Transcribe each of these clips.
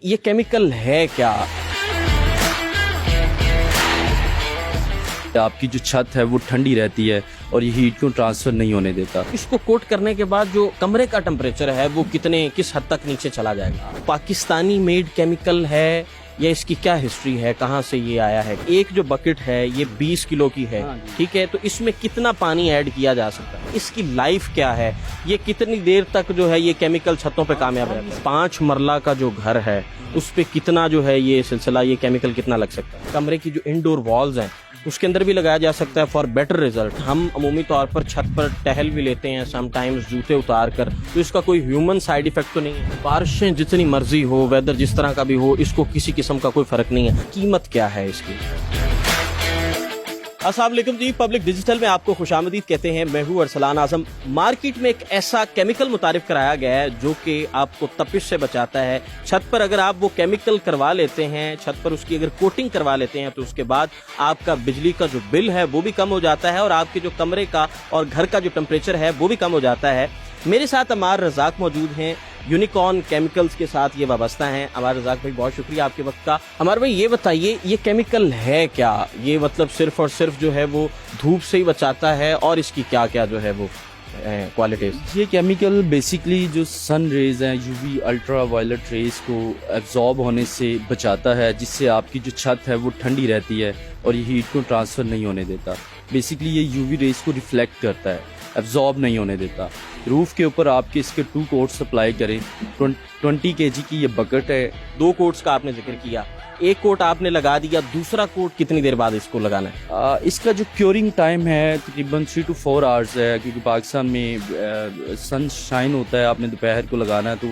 ये केमिकल है क्या? आपकी जो छत है वो ठंडी रहती है और ये हीट को ट्रांसफर नहीं होने देता। इसको कोट करने के बाद जो कमरे का टेम्परेचर है वो किस हद तक नीचे चला जाएगा? पाकिस्तानी मेड केमिकल है या इसकी क्या हिस्ट्री है, कहाँ से ये आया है? एक जो बकेट है ये 20 किलो की है, ठीक है, तो इसमें कितना पानी ऐड किया जा सकता है? इसकी लाइफ क्या है? ये कितनी देर तक जो है ये केमिकल छतों पे कामयाब रहता है? 5 मरला का जो घर है उस पे कितना जो है ये सिलसिला, ये केमिकल कितना लग सकता है? कमरे की जो इंडोर वॉल्स हैं उसके अंदर भी लगाया जा सकता है फॉर बेटर रिजल्ट। हम अमूमी तौर पर छत पर टहल भी लेते हैं समटाइम्स जूते उतार कर, तो इसका कोई ह्यूमन साइड इफेक्ट तो नहीं है। बारिशें जितनी मर्जी हो, वेदर जिस तरह का भी हो, इसको किसी किस्म का कोई फर्क नहीं है। कीमत क्या है इसकी? अस्सलाम वालेकुम जी, पब्लिक डिजिटल में आपको खुशामदीद कहते हैं। मैं हूं अरसलान आजम। मार्केट में एक ऐसा केमिकल मुतारिफ कराया गया है जो कि आपको तपिश से बचाता है। छत पर अगर आप वो केमिकल करवा लेते हैं, छत पर उसकी अगर कोटिंग करवा लेते हैं, तो उसके बाद आपका बिजली का जो बिल है वो भी कम हो जाता है और आपके जो कमरे का और घर का जो टेम्परेचर है वो भी कम हो जाता है। मेरे साथ अमार रज़ाक मौजूद हैं, यूनिकॉर्न केमिकल्स के साथ ये वाबस्ता हैं। अमार रज़ाक भाई, बहुत शुक्रिया आपके वक्त का। अमार भाई, ये बताइए ये केमिकल है क्या? ये मतलब सिर्फ और सिर्फ जो है वो धूप से ही बचाता है और इसकी क्या क्या जो है वो क्वालिटीज? ये केमिकल बेसिकली जो सन रेज हैं, यूवी अल्ट्रा वायलेट रेज को एब्जॉर्ब होने से बचाता है, जिससे आपकी जो छत है वो ठंडी रहती है और ये हीट को ट्रांसफ़र नहीं होने देता। बेसिकली ये यूवी रेज को रिफ्लेक्ट करता है, एब्जॉर्ब नहीं होने देता। रूफ के ऊपर आपके इसके 2 कोट्स अप्लाई करें। 20 kg की ये बकेट है। 2 कोट्स का आपने जिक्र किया, एक कोट आपने लगा दिया, दूसरा कोट कितनी देर बाद इसको लगाना है? इसका जो क्योरिंग टाइम है तकरीबन 3 to 4 आवर्स है, क्योंकि पाकिस्तान में सन शाइन होता है। आपने दोपहर को लगाना है तो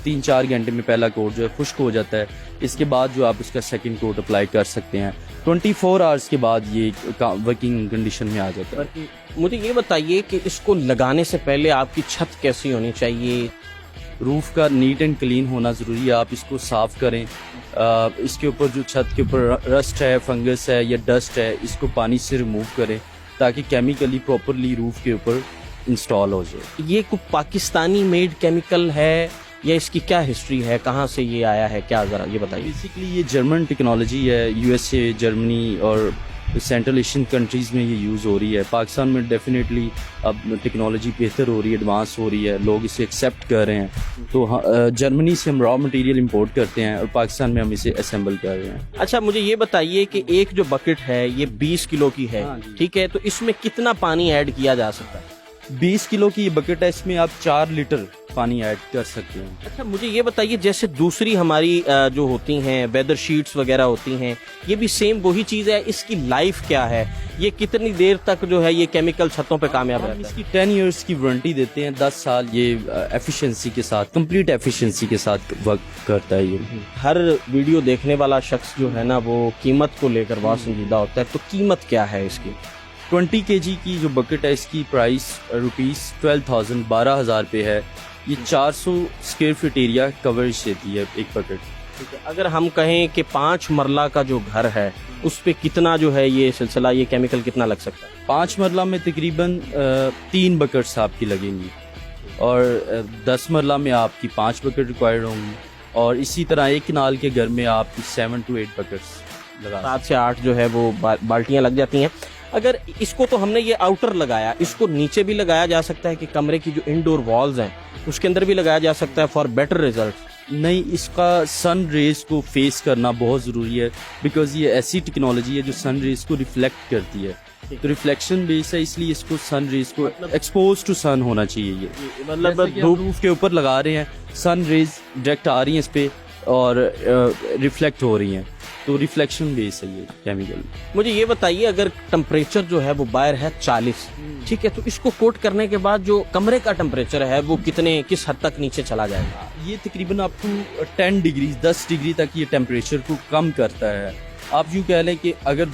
3-4 घंटे में पहला कोट जो है खुश्क हो जाता है। इसके बाद जो आप इसका सेकंड कोट अप्लाई कर सकते हैं। 24 आवर्स के बाद ये वर्किंग कंडीशन में आ जाता है। मुझे ये बताइए कि इसको लगाने से पहले आपकी छत कैसी होनी चाहिए? रूफ का नीट एंड क्लीन होना ज़रूरी है। आप इसको साफ़ करें। इसके ऊपर जो छत के ऊपर रस्ट है, फंगस है या डस्ट है, इसको पानी से रिमूव करें ताकि केमिकली प्रॉपरली रूफ के ऊपर इंस्टॉल हो जाए। ये कोई पाकिस्तानी मेड केमिकल है या इसकी क्या हिस्ट्री है, कहाँ से ये आया है, क्या ज़रा ये बताइए। बेसिकली ये जर्मन टेक्नोलॉजी है। यूएसए, जर्मनी और सेंट्रल एशियन कंट्रीज़ में ये यूज़ हो रही है। पाकिस्तान में डेफिनेटली अब टेक्नोलॉजी बेहतर हो रही है, एडवांस हो रही है, लोग इसे एक्सेप्ट कर रहे हैं। तो जर्मनी से हम रॉ मटेरियल इंपोर्ट करते हैं और पाकिस्तान में हम इसे असेंबल कर रहे हैं। अच्छा, मुझे ये बताइए कि एक जो बकेट है ये 20 किलो की है, ठीक है, तो इसमें कितना पानी ऐड किया जा सकता है? 20 किलो की ये बकेट है, इसमें आप 4 लीटर पानी ऐड कर सकते हैं। अच्छा, मुझे ये बताइए जैसे दूसरी हमारी जो होती हैं वेदर शीट्स वगैरह होती हैं, ये भी सेम वही चीज़ है? इसकी लाइफ क्या है? ये कितनी देर तक जो है ये केमिकल छतों पे कामयाब रहता है? इसकी 10 इयर्स की वारंटी देते हैं, 10 साल ये एफिशिएंसी के साथ, कंप्लीट एफिशिएंसी के साथ वर्क करता है। ये हर वीडियो देखने वाला शख्स जो है ना वो कीमत को लेकर बहुत संजीदा होता है, तो कीमत क्या है इसकी? 20 kg की जो बकेट है इसकी प्राइस ₹12,000 12,000 पे है। ये 400 स्क्वायर फीट एरिया कवरेज देती है एक बकेट। ठीक है, अगर हम कहें कि 5 मरला का जो घर है उस पे कितना जो है ये सिलसिला, ये केमिकल कितना लग सकता है? 5 मरला में तकरीबन 3 बकेट्स आपकी लगेंगी और 10 मरला में आपकी 5 बकेट रिक्वायर्ड होंगी और इसी तरह एक कनाल के घर में आपकी 7 to 8 बकेट्स लगा 7 से 8 जो है वो बाल्टियां लग जाती हैं। अगर इसको तो हमने ये आउटर लगाया, इसको नीचे भी लगाया जा सकता है कि कमरे की जो इंडोर वॉल्स हैं उसके अंदर भी लगाया जा सकता है फॉर बेटर रिजल्ट? नहीं, इसका सन रेज को फेस करना बहुत ज़रूरी है, बिकॉज ये ऐसी टेक्नोलॉजी है जो सन रेज को रिफ्लेक्ट करती है। तो रिफ्लेक्शन बेस है, इसलिए इसको सन रेज को एक्सपोज टू सन होना चाहिए। ये मतलब रूफ के ऊपर लगा रहे हैं, सन रेज डायरेक्ट आ रही हैं इस पे और रिफ्लेक्ट हो रही हैं, तो रिफ्लेक्शन बेस है ये केमिकल। मुझे ये बताइए अगर टेम्परेचर जो है वो बाहर है 40, ठीक है, तो इसको कोट करने के बाद जो कमरे का टेम्परेचर है वो किस हद तक नीचे चला जाएगा? ये तकरीबन अप टू 10 डिग्री 10 डिग्री तक ये टेम्परेचर को कम करता है। आप यूँ कह लें कि अगर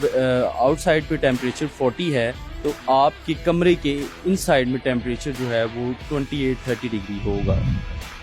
आउटसाइड पे टेम्परेचर 40 है तो आपके कमरे के इनसाइड में टेम्परेचर जो है वो 28-30 डिग्री होगा।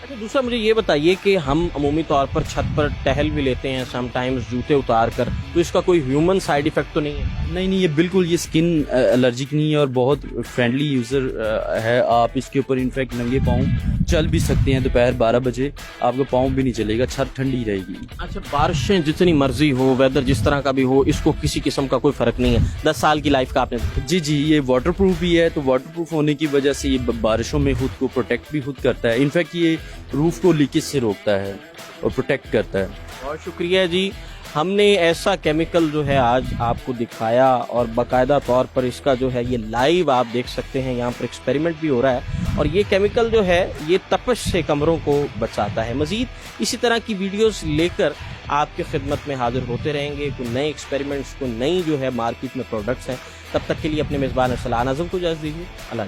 अच्छा, दूसरा मुझे ये बताइए कि हम अमूमी तौर पर छत पर टहल भी लेते हैं समटाइम्स जूते उतार कर, तो इसका कोई ह्यूमन साइड इफेक्ट तो नहीं है? नहीं, ये बिल्कुल ये स्किन एलर्जिक नहीं है और बहुत फ्रेंडली यूज़र है। आप इसके ऊपर इनफैक्ट नंगे पाँव चल भी सकते हैं दोपहर 12 बजे, आपका पाँव भी नहीं चलेगा, छत ठंडी रहेगी। अच्छा, बारिशें जितनी मर्जी हो, वेदर जिस तरह का भी हो, इसको किसी किस्म का कोई फर्क नहीं है। 10 साल की लाइफ का आपने जी जी, ये वाटर प्रूफ भी है, तो वाटर प्रूफ होने की वजह से ये बारिशों में खुद को प्रोटेक्ट भी खुद करता है। इनफैक्ट ये रूफ को लीकेज से रोकता है और प्रोटेक्ट करता है। बहुत शुक्रिया जी, हमने ऐसा केमिकल जो है आज आपको दिखाया और बाकायदा तौर पर इसका जो है ये लाइव आप देख सकते हैं, यहाँ पर एक्सपेरिमेंट भी हो रहा है और ये केमिकल जो है ये तपश से कमरों को बचाता है। मज़ीद इसी तरह की वीडियोस लेकर आपके खिदमत में हाजिर होते रहेंगे, कोई नए एक्सपेरिमेंट्स, कोई नई जो है मार्केट में प्रोडक्ट्स हैं। तब तक के लिए अपने मेज़बान सलाह आज़म को इजाज़त दीजिए। अल्लाह।